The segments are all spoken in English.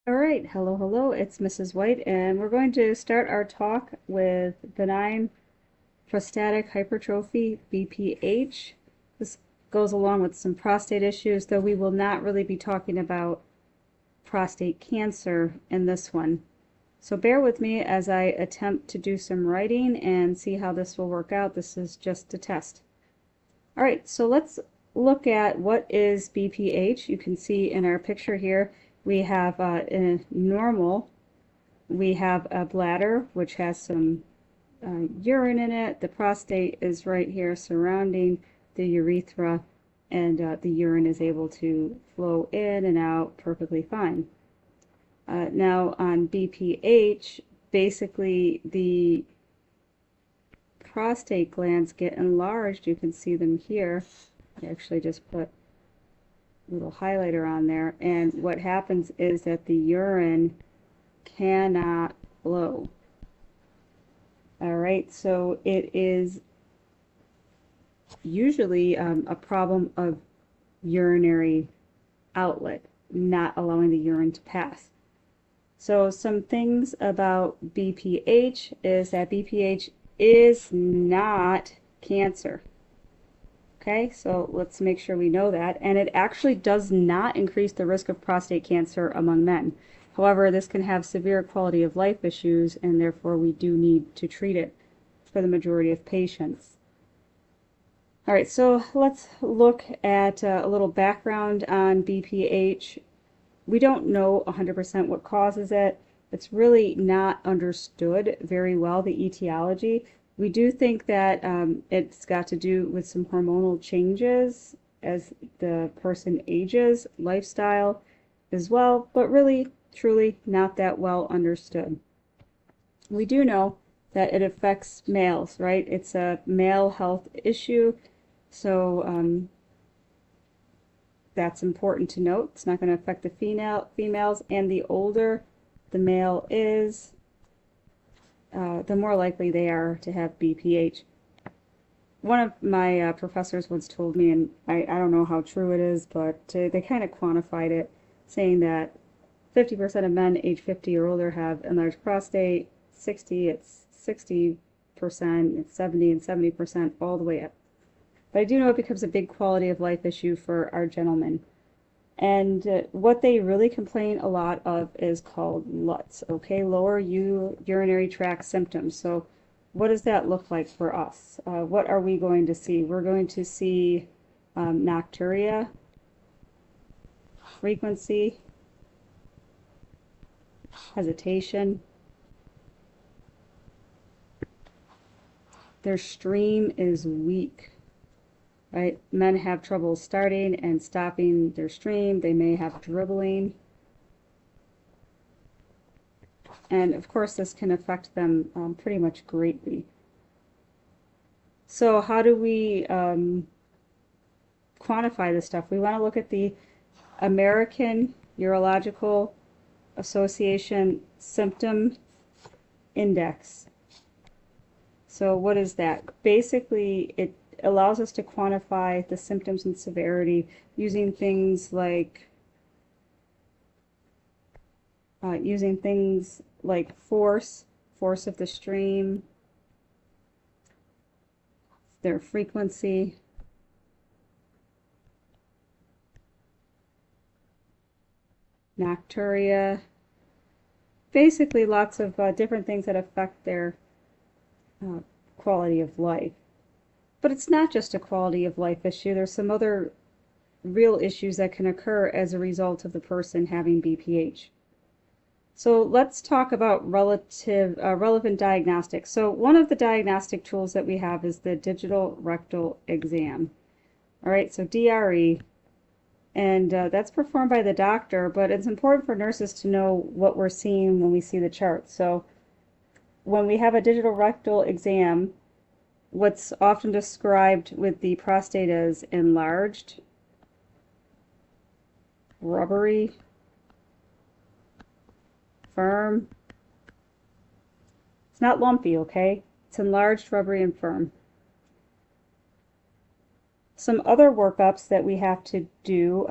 All right, hello, it's Mrs. White, and we're going to start our talk with benign prostatic hypertrophy, BPH. This goes along with some prostate issues, though we will not really be talking about prostate cancer in this one. So bear with me as I attempt to do some writing and see how this will work out. This is just a test. All right, so let's look at what is BPH. You can see in our picture here, we have a normal, we have a bladder which has some urine in it. The prostate is right here surrounding the urethra, and the urine is able to flow in and out perfectly fine. Now on BPH, basically the prostate glands get enlarged. You can see them here. I actually just put a little highlighter on there. And what happens is that the urine cannot flow. All right, so it is usually a problem of urinary outlet, not allowing the urine to pass. So some things about BPH is that BPH is not cancer. Okay, so let's make sure we know that. And it actually does not increase the risk of prostate cancer among men. However, this can have severe quality of life issues, and therefore we do need to treat it for the majority of patients. All right, so let's look at a little background on BPH. We don't know 100% what causes it. It's really not understood very well, the etiology. We do think that it's got to do with some hormonal changes as the person ages, lifestyle as well, but really, truly not that well understood. We do know that it affects males, right? It's a male health issue, so that's important to note. It's not going to affect the females, and the older the male is, the more likely they are to have BPH. One of my professors once told me, and I don't know how true it is, but they kind of quantified it, saying that 50% of men age 50 or older have enlarged prostate, 60, it's 60%, it's 70 and 70% all the way up. But I do know it becomes a big quality of life issue for our gentlemen. And what they really complain a lot of is called LUTS, okay, lower urinary tract symptoms. So what does that look like for us? What are we going to see? We're going to see nocturia, frequency, hesitation. Their stream is weak, right? Men have trouble starting and stopping their stream. They may have dribbling. And of course, this can affect them pretty much greatly. So how do we quantify this stuff? We want to look at the American Urological Association Symptom Index. So what is that? Basically, it allows us to quantify the symptoms and severity using things like force of the stream, their frequency, nocturia, basically lots of different things that affect their quality of life. But it's not just a quality of life issue. There's some other real issues that can occur as a result of the person having BPH. So let's talk about relevant diagnostics. So one of the diagnostic tools that we have is the digital rectal exam. All right, so DRE, and that's performed by the doctor, but it's important for nurses to know what we're seeing when we see the chart. So when we have a digital rectal exam, what's often described with the prostate as enlarged, rubbery, firm. It's not lumpy, okay? It's enlarged, rubbery, and firm. Some other workups that we have to do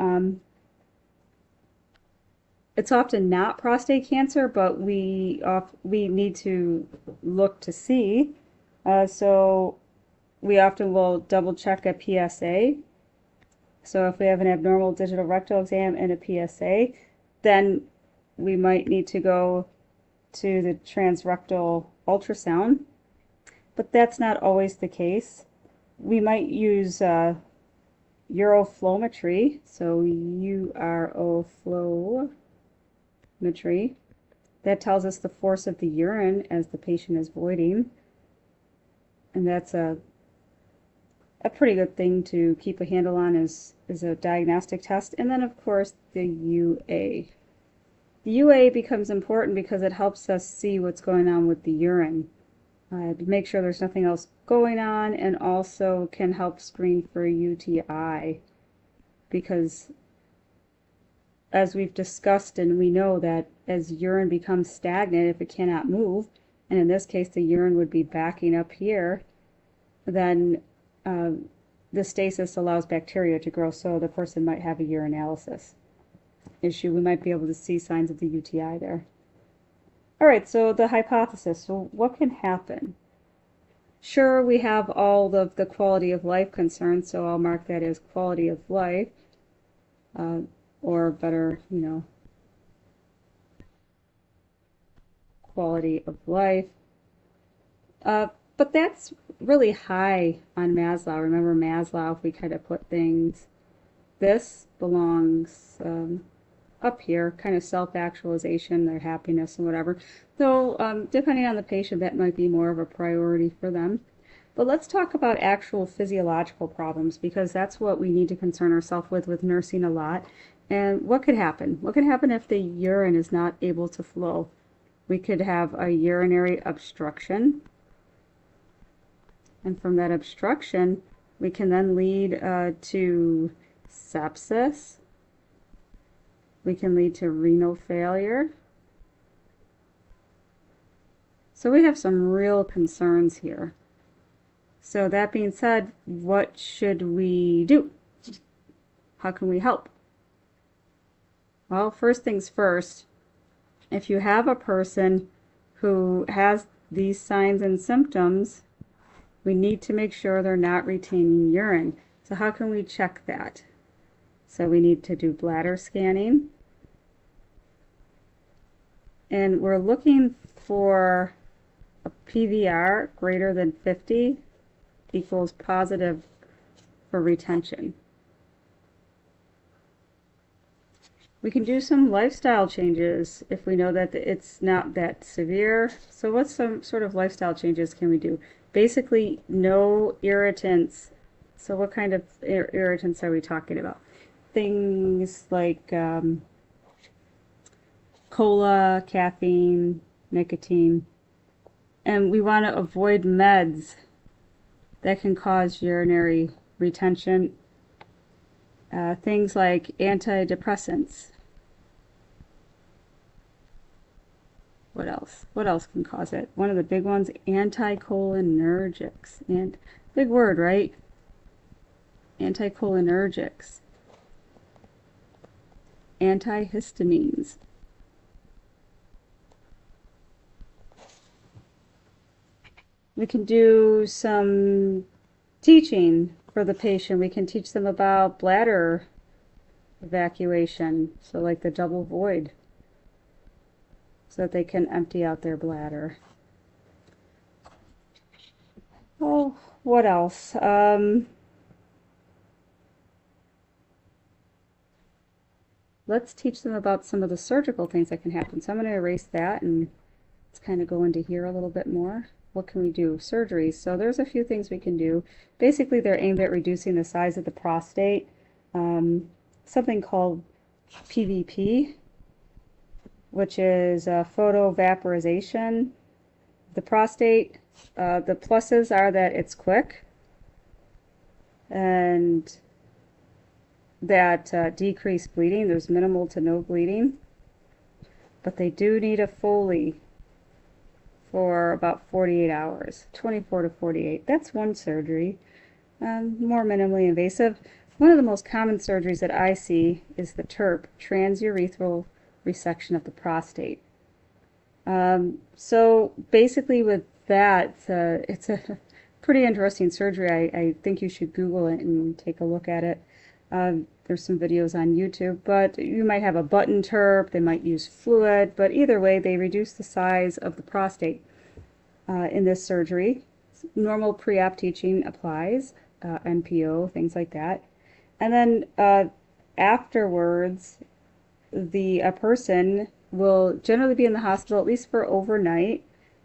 it's often not prostate cancer, but we need to look to see. So we often will double check a PSA. So if we have an abnormal digital rectal exam and a PSA, then we might need to go to the transrectal ultrasound, but that's not always the case. We might use uroflowmetry, so URO flowmetry. That tells us the force of the urine as the patient is voiding, and that's a pretty good thing to keep a handle on as a diagnostic test. And then of course the UA. The UA becomes important because it helps us see what's going on with the urine. To make sure there's nothing else going on, and also can help screen for UTI, because as we've discussed, and we know that as urine becomes stagnant, if it cannot move, and in this case the urine would be backing up here, then the stasis allows bacteria to grow, so the person might have a urinalysis issue. We might be able to see signs of the UTI there. All right, so the hypothesis. So what can happen? Sure, we have all of the quality of life concerns, so I'll mark that as quality of life, or better, quality of life. But that's really high on Maslow. Remember Maslow, if we kind of put things, this belongs up here, kind of self-actualization, their happiness and whatever. So depending on the patient, that might be more of a priority for them. But let's talk about actual physiological problems, because that's what we need to concern ourselves with nursing a lot. And what could happen? What could happen if the urine is not able to flow? We could have a urinary obstruction. And from that obstruction, we can then lead to sepsis. We can lead to renal failure. So we have some real concerns here. So that being said, what should we do? How can we help? Well, first things first, if you have a person who has these signs and symptoms, we need to make sure they're not retaining urine. So how can we check that? So we need to do bladder scanning. And we're looking for a PVR greater than 50 equals positive for retention. We can do some lifestyle changes if we know that it's not that severe. So what some sort of lifestyle changes can we do? Basically, no irritants. So what kind of irritants are we talking about? Things like cola, caffeine, nicotine. And we want to avoid meds that can cause urinary retention. Things like antidepressants. What else? What else can cause it? One of the big ones, anticholinergics. And big word, right? Anticholinergics. Antihistamines. We can do some teaching for the patient. We can teach them about bladder evacuation, so like the double void, so that they can empty out their bladder. Oh, what else? Let's teach them about some of the surgical things that can happen. So I'm going to erase that and let's kind of go into here a little bit more. What can we do? Surgeries. So there's a few things we can do. Basically, they're aimed at reducing the size of the prostate. Something called PVP, which is photovaporization. The prostate, the pluses are that it's quick and that decreased bleeding. There's minimal to no bleeding. But they do need a Foley for about 48 hours, 24 to 48. That's one surgery, more minimally invasive. One of the most common surgeries that I see is the TURP, transurethral resection of the prostate. So basically with that, it's a pretty interesting surgery. I think you should Google it and take a look at it. There's some videos on YouTube, but you might have a button TURP, they might use fluid, but either way, they reduce the size of the prostate in this surgery. Normal pre-op teaching applies, NPO, things like that. And then afterwards, the person will generally be in the hospital at least for overnight.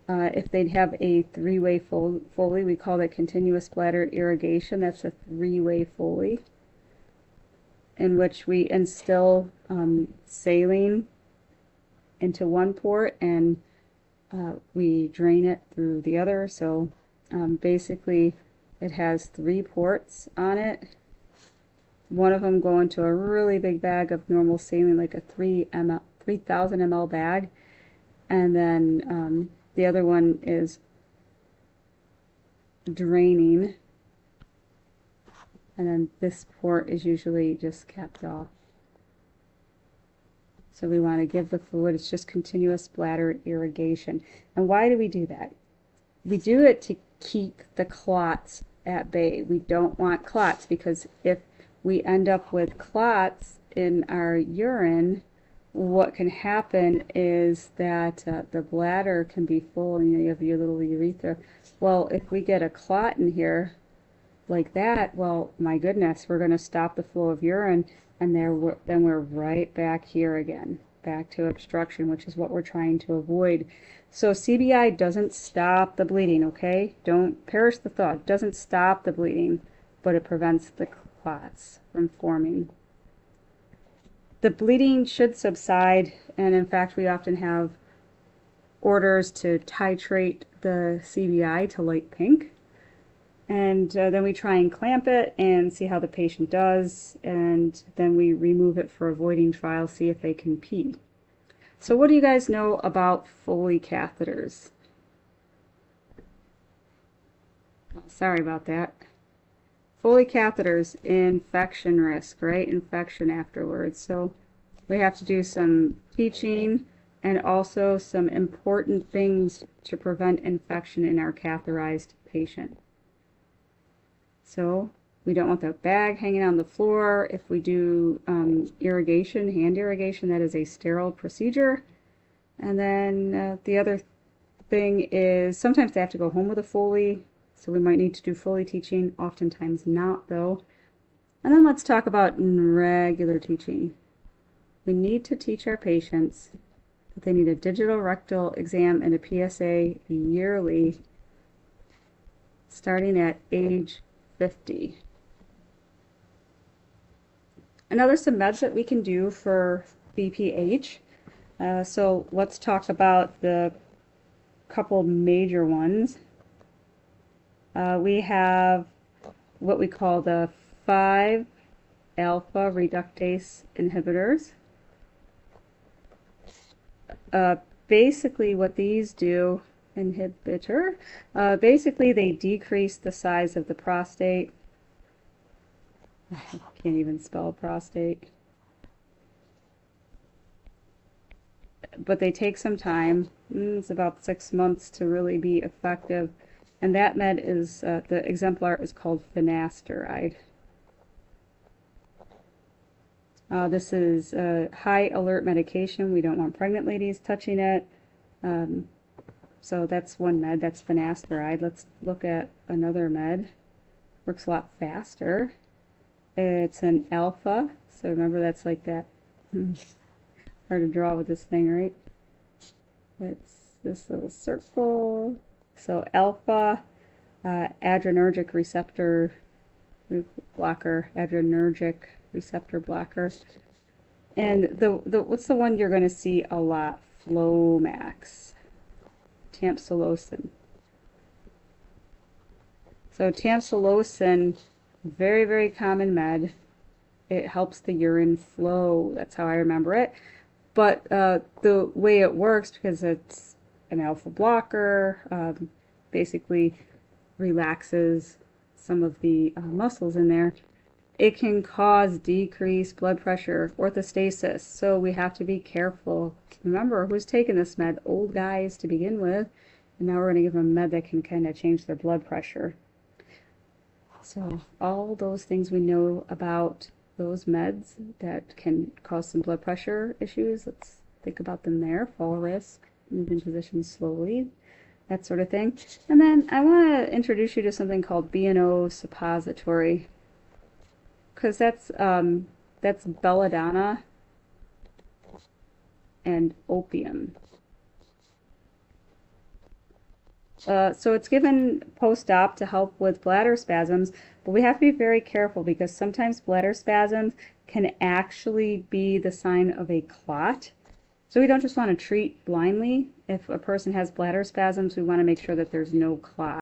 If they'd have a three-way Foley, we call that continuous bladder irrigation. That's a three-way Foley in which we instill saline into one port and we drain it through the other. So basically it has 3 ports on it. One of them go into a really big bag of normal saline, like a 3,000 ml bag, and then the other one is draining, and then this port is usually just capped off. So we want to give the fluid, it's just continuous bladder irrigation. And why do we do that? We do it to keep the clots at bay. We don't want clots, because if we end up with clots in our urine, what can happen is that the bladder can be full, and you have your little urethra. Well, if we get a clot in here like that, well, my goodness, we're going to stop the flow of urine, and then we're right back here again, back to obstruction, which is what we're trying to avoid. So CBI doesn't stop the bleeding, okay? Don't perish the thought. It doesn't stop the bleeding, but it prevents the clots from forming. The bleeding should subside, and in fact we often have orders to titrate the CBI to light pink, and then we try and clamp it and see how the patient does, and then we remove it for avoiding trials, see if they can pee. So what do you guys know about Foley catheters? Oh, sorry about that. Foley catheters, infection risk, right? Infection afterwards. So we have to do some teaching and also some important things to prevent infection in our catheterized patient. So we don't want the bag hanging on the floor. If we do irrigation, hand irrigation, that is a sterile procedure. And then the other thing is sometimes they have to go home with a Foley. So we might need to do Foley teaching, oftentimes not though. And then let's talk about regular teaching. We need to teach our patients that they need a digital rectal exam and a PSA yearly, starting at age 50. And now there's some meds that we can do for BPH. So let's talk about the couple major ones. We have what we call the 5-alpha reductase inhibitors. Basically what these do, basically they decrease the size of the prostate. I can't even spell prostate. But they take some time. It's about 6 months to really be effective. And that med is, the exemplar is called finasteride. This is a high alert medication. We don't want pregnant ladies touching it. So that's one med, that's finasteride. Let's look at another med. Works a lot faster. It's an alpha. So remember that's like that. Hard to draw with this thing, right? It's this little circle. So alpha adrenergic receptor blocker, adrenergic receptor blocker. And the what's the one you're going to see a lot? Flomax, tamsulosin. So tamsulosin, very, very common med. It helps the urine flow. That's how I remember it. But the way it works, because it's an alpha blocker, basically relaxes some of the muscles in there. it can cause decreased blood pressure, orthostasis. So we have to be careful. Remember, who's taking this med? Old guys to begin with. And now we're going to give them a med that can kind of change their blood pressure. So all those things we know about those meds that can cause some blood pressure issues. Let's think about them there. Fall risk, moving position slowly, that sort of thing. And then I want to introduce you to something called B&O suppository, because that's belladonna and opium. So it's given post-op to help with bladder spasms, but we have to be very careful because sometimes bladder spasms can actually be the sign of a clot. So we don't just want to treat blindly. If a person has bladder spasms, we want to make sure that there's no clot.